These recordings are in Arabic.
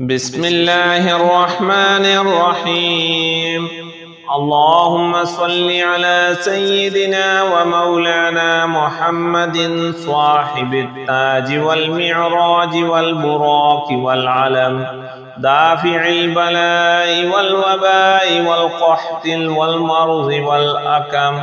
بسم الله الرحمن الرحيم. اللهم صل على سيدنا ومولانا محمد صاحب التاج والمعراج والبراق والعلم، دافع البلاء والوباء والقحط والمرض والأكم.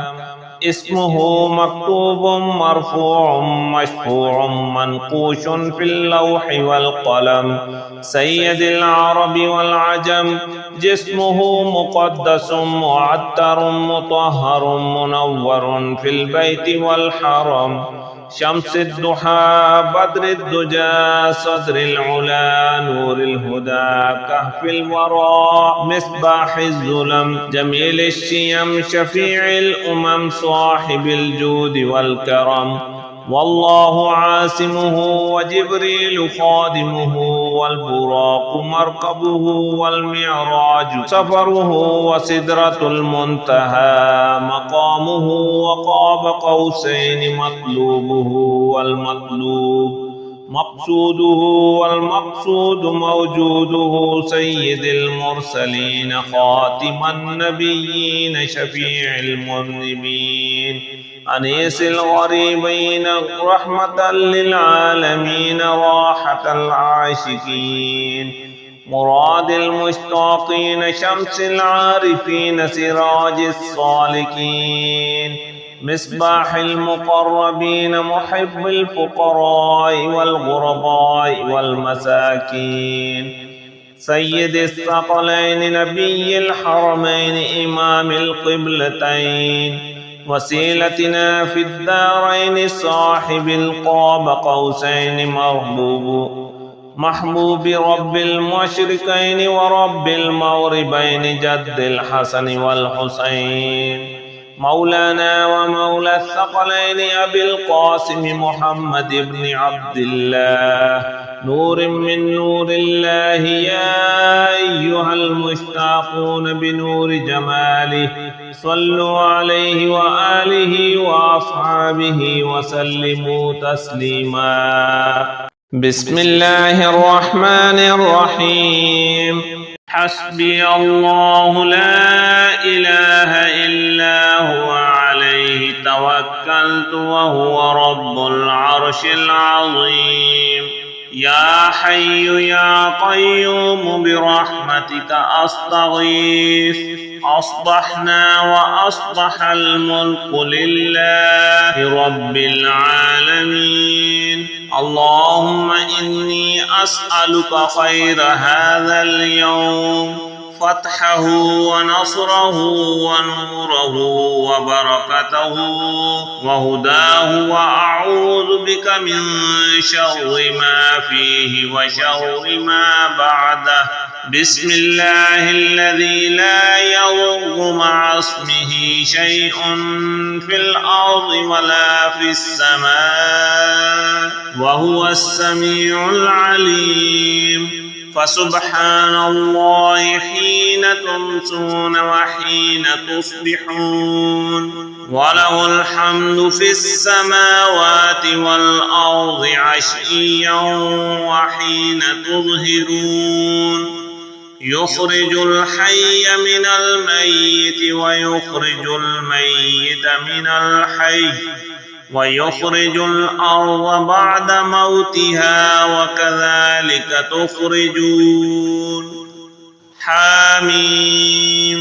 اسمه مكتوب مرفوع مشفوع منقوش في اللوح والقلم، سيد العرب والعجم. جسمه مقدس معطر مطهر منور في البيت والحرم، شمس الضحى بدر الدجى صدر العلا نور الهدى كهف الورى مصباح الظلم، جميل الشيم شفيع الأمم صاحب الجود والكرم. والله عاصمه وجبريل خادمه، والبراق مركبه والمعراج سفره، وسدرة المنتهى مقامه، وقاب قوسين مطلوبه والمطلوب مقصوده، والمقصود موجوده. سيد المرسلين خاتم النبيين شفيع المذنبين، أنيس الغريبين رحمة للعالمين راحة العاشقين، مراد المشتاقين شمس العارفين سراج الصالكين، مصباح المقربين محب الفقراء والغرباء والمساكين، سيد الثقلين نبي الحرمين إمام القبلتين، وسيلتنا في الدارين صاحب القاب قوسين محبوب رب المشرقين ورب المغربين جد الحسن والحسين، مولانا ومولى الثقلين أبي القاسم محمد بن عبد الله، نور من نور الله. يا أيها المشتاقون بنور جماله صلوا عليه وآله وأصحابه وسلموا تسليما. بسم الله الرحمن الرحيم. حسبي الله لا إله إلا هو عليه توكلت وهو رب العرش العظيم. يا حي يا قيوم برحمتك أستغيث، أصبحنا وأصبح الملك لله رب العالمين. اللهم إني أسألك خير هذا اليوم، فتحه ونصره ونوره وبركته وهداه، وأعوذ بك من شر ما فيه وشر ما بعده. بسم الله الذي لا يضر مع اسمه شيء في الأرض ولا في السماء وهو السميع العليم. فسبحان الله حين تمسون وحين تصبحون، وله الحمد في السماوات والأرض عشيا وحين تظهرون، يخرج الحي من الميت ويخرج الميت من الحي، ويخرج الأرض بعد موتها وكذلك تخرجون. حاميم.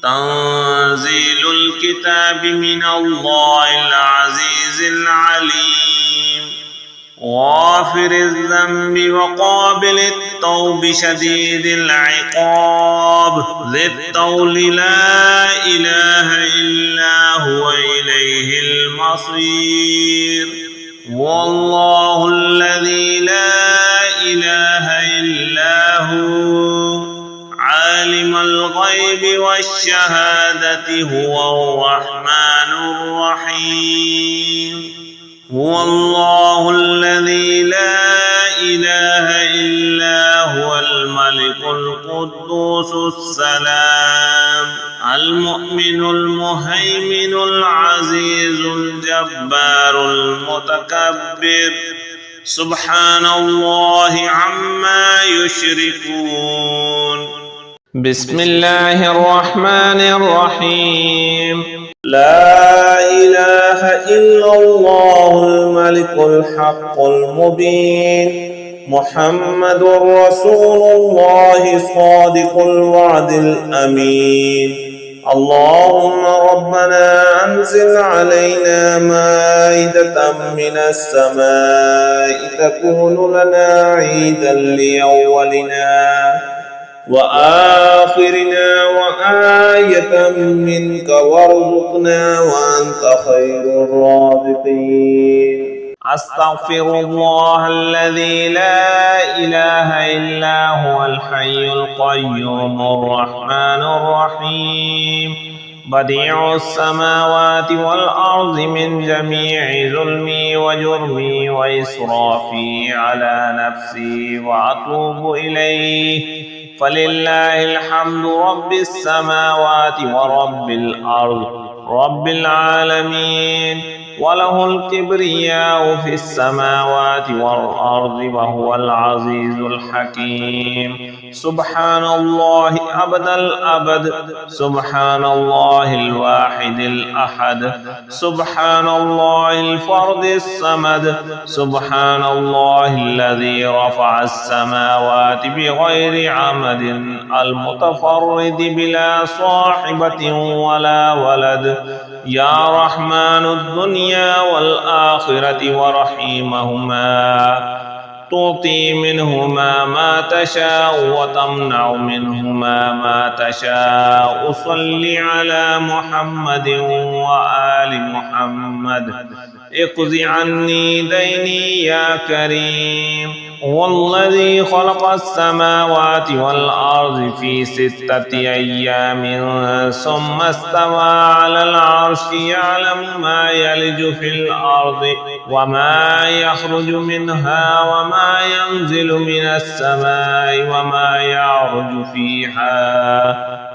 تنزيل الكتاب من الله العزيز العليم، غافر الذنب وقابل التوب شديد العقاب، ذي الطول لا إله إلا هو إليه المصير. والله الذي لا إله إلا هو عالم الغيب والشهادة هو الرحمن الرحيم. هو الله الذي لا إله إلا هو الملك القدوس السلام المؤمن المهيمن العزيز الجبار المتكبر. سبحان الله عما يشركون. بسم الله الرحمن الرحيم. لا إله إلا الله الملك الحق المبين. محمد رسول الله صادق الوعد الأمين. اللهم ربنا أنزل علينا مائدة من السماء تكون لنا عيدا لأولنا وآخرنا وآية منك وارزقنا وأنت خير الرازقين. أستغفر الله الذي لا إله إلا هو الحي القيوم الرحمن الرحيم بديع السماوات والأرض من جميع ظلمي وجرمي وإسرافي على نفسي وأتوب إليه. فلله الحمد رب السماوات ورب الأرض رب العالمين، وله الكبرياء في السماوات والأرض وهو العزيز الحكيم. سبحان الله أبد الأبد. سبحان الله الواحد الأحد. سبحان الله الفرد الصمد. سبحان الله الذي رفع السماوات بغير عمد المتفرد بلا صاحبة ولا ولد. يا رحمن الدنيا والآخرة ورحيمهما، تعطي منهما ما تشاء وتمنع منهما ما تشاء. صل على محمد وآل محمد. اقض عني ديني يا كريم. والذي خلق السماوات والأرض في 6 أيام ثم استوى على العرش يعلم ما يلج في الأرض وما يخرج منها وما ينزل من السماء وما يعرج فيها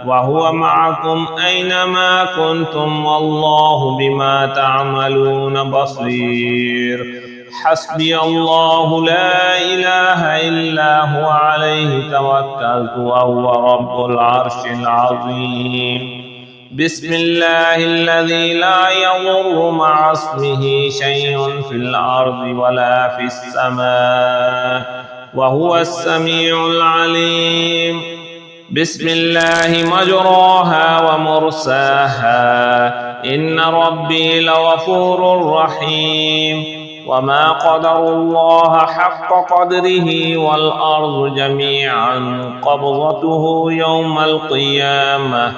وهو معكم أينما كنتم والله بما تعملون بصير. حسبي الله لا إله إلا هو عليه توكلت وهو رب العرش العظيم. بسم الله الذي لا يضر مع اسمه شيء في الأرض ولا في السماء وهو السميع العليم. بسم الله مجراها ومرساها إن ربي لغفور رحيم. وما قدر الله حق قدره والأرض جميعا قبضته يوم القيامة